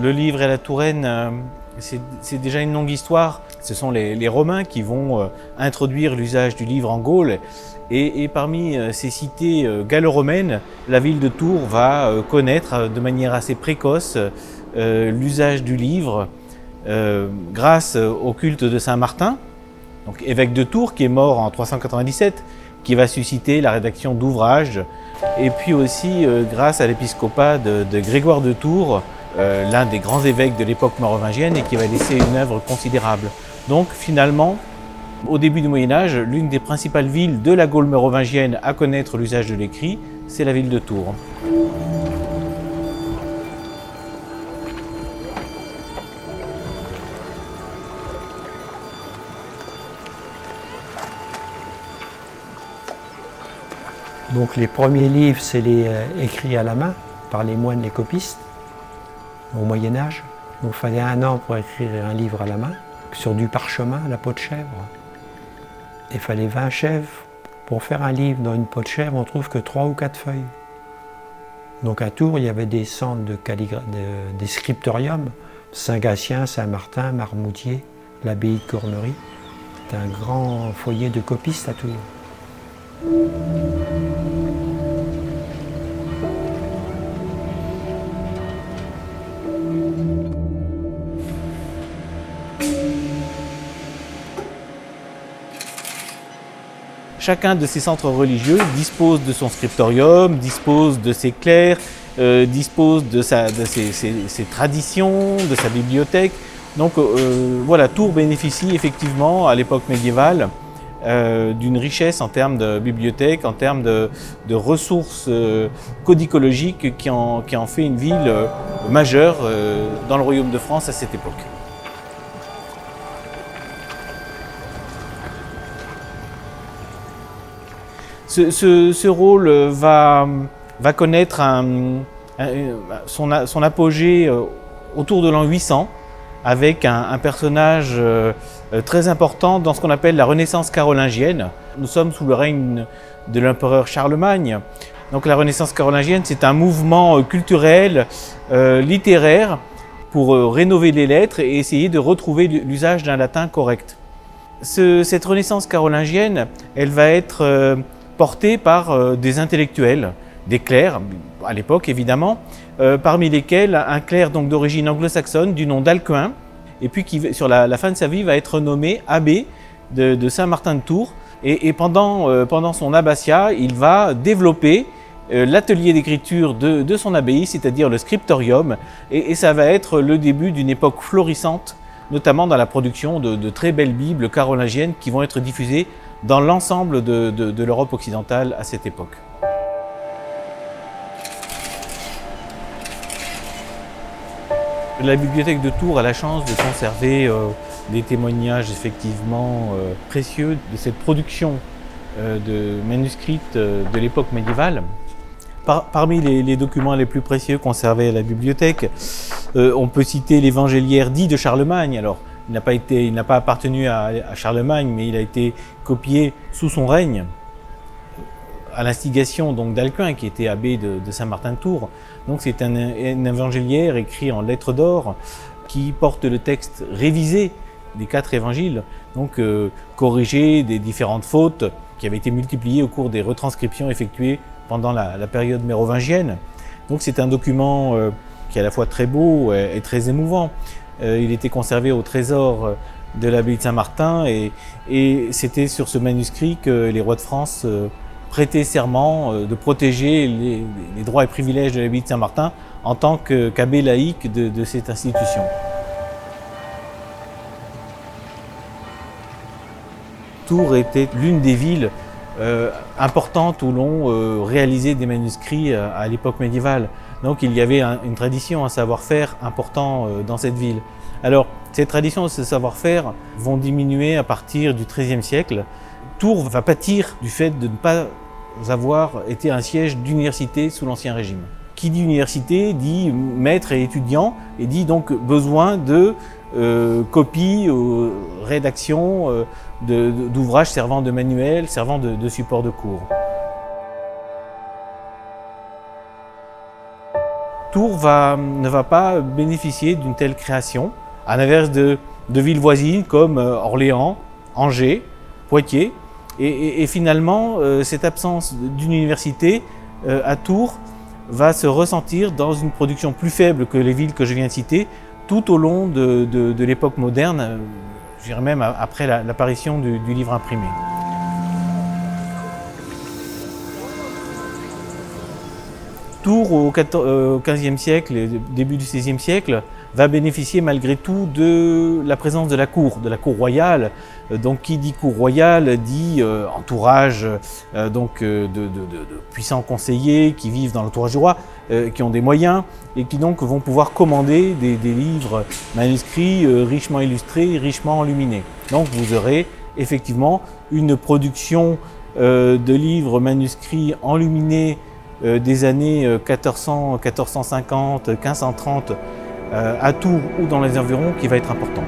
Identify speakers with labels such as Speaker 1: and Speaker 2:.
Speaker 1: Le livre et la Touraine, c'est déjà une longue histoire. Ce sont les Romains qui vont introduire l'usage du livre en Gaule. Et parmi ces cités gallo-romaines, la ville de Tours va connaître de manière assez précoce l'usage du livre grâce au culte de Saint-Martin, donc évêque de Tours qui est mort en 397, qui va susciter la rédaction d'ouvrages, et puis aussi grâce à l'épiscopat de Grégoire de Tours, l'un des grands évêques de l'époque mérovingienne et qui va laisser une œuvre considérable. Donc finalement, au début du Moyen-Âge, l'une des principales villes de la Gaule mérovingienne à connaître l'usage de l'écrit, c'est la ville de Tours.
Speaker 2: Donc les premiers livres, c'est les écrits à la main par les moines, les copistes, au Moyen-Âge. Donc il fallait 1 an pour écrire un livre à la main, sur du parchemin, la peau de chèvre. Il fallait 20 chèvres. Pour faire un livre dans une peau de chèvre, on trouve que 3 ou 4 feuilles. Donc à Tours, il y avait des centres des scriptoriums, Saint-Gatien, Saint-Martin, Marmoutier, l'abbaye de Cornery. C'était un grand foyer de copistes à Tours.
Speaker 1: Chacun de ces centres religieux dispose de son scriptorium, dispose de ses clercs, dispose de ses traditions, de sa bibliothèque. Donc voilà, Tours bénéficie effectivement à l'époque médiévale d'une richesse en termes de bibliothèque, en termes de ressources codicologiques qui en fait une ville majeure dans le royaume de France à cette époque. Ce rôle va connaître son apogée autour de l'an 800 avec un personnage très important dans ce qu'on appelle la Renaissance carolingienne. Nous sommes sous le règne de l'empereur Charlemagne. Donc la Renaissance carolingienne, c'est un mouvement culturel, littéraire pour rénover les lettres et essayer de retrouver l'usage d'un latin correct. Cette Renaissance carolingienne, elle va être portée par des intellectuels, des clercs, à l'époque évidemment, parmi lesquels un clerc donc d'origine anglo-saxonne du nom d'Alcuin, et puis qui sur la fin de sa vie va être nommé abbé de Saint-Martin de Tours. Et pendant son abbatiat, il va développer l'atelier d'écriture de son abbaye, c'est-à-dire le scriptorium, et ça va être le début d'une époque florissante, notamment dans la production de très belles bibles carolingiennes qui vont être diffusées dans l'ensemble de l'Europe occidentale à cette époque. La bibliothèque de Tours a la chance de conserver des témoignages effectivement précieux de cette production de manuscrits de l'époque médiévale. Parmi les documents les plus précieux conservés à la bibliothèque, on peut citer l'évangéliaire dit de Charlemagne. Alors, il n'a pas appartenu à Charlemagne, mais il a été copié sous son règne, à l'instigation d'Alcuin, qui était abbé de Saint-Martin de Tours. Donc c'est un évangéliaire écrit en lettres d'or qui porte le texte révisé des 4 évangiles, donc corrigé des différentes fautes qui avaient été multipliées au cours des retranscriptions effectuées pendant la période mérovingienne. Donc c'est un document qui est à la fois très beau et très émouvant. Il était conservé au trésor de l'abbaye de Saint-Martin et c'était sur ce manuscrit que les rois de France prêtaient serment de protéger les droits et privilèges de l'abbaye de Saint-Martin en tant qu'abbé laïque de cette institution. Tours était l'une des villes importantes où l'on réalisait des manuscrits à l'époque médiévale. Donc il y avait une tradition, un savoir-faire important dans cette ville. Alors ces traditions et ce savoir-faire vont diminuer à partir du XIIIe siècle. Tours va pâtir du fait de ne pas avoir été un siège d'université sous l'Ancien Régime. Qui dit université dit maître et étudiant et dit donc besoin de copies, rédaction d'ouvrages servant de manuels, servant de support de cours. Tours ne va pas bénéficier d'une telle création, à l'inverse de villes voisines comme Orléans, Angers, Poitiers. Et finalement, cette absence d'une université à Tours va se ressentir dans une production plus faible que les villes que je viens de citer, tout au long de l'époque moderne, je dirais même après l'apparition du livre imprimé. Tours, au XVe siècle et début du XVIe siècle, va bénéficier malgré tout de la présence de la cour royale. Donc qui dit cour royale dit entourage de puissants conseillers qui vivent dans l'entourage du roi, qui ont des moyens et qui donc vont pouvoir commander des livres manuscrits richement illustrés, richement enluminés. Donc vous aurez effectivement une production de livres manuscrits enluminés des années 1400, 1450, 1530 à Tours ou dans les environs qui va être importante.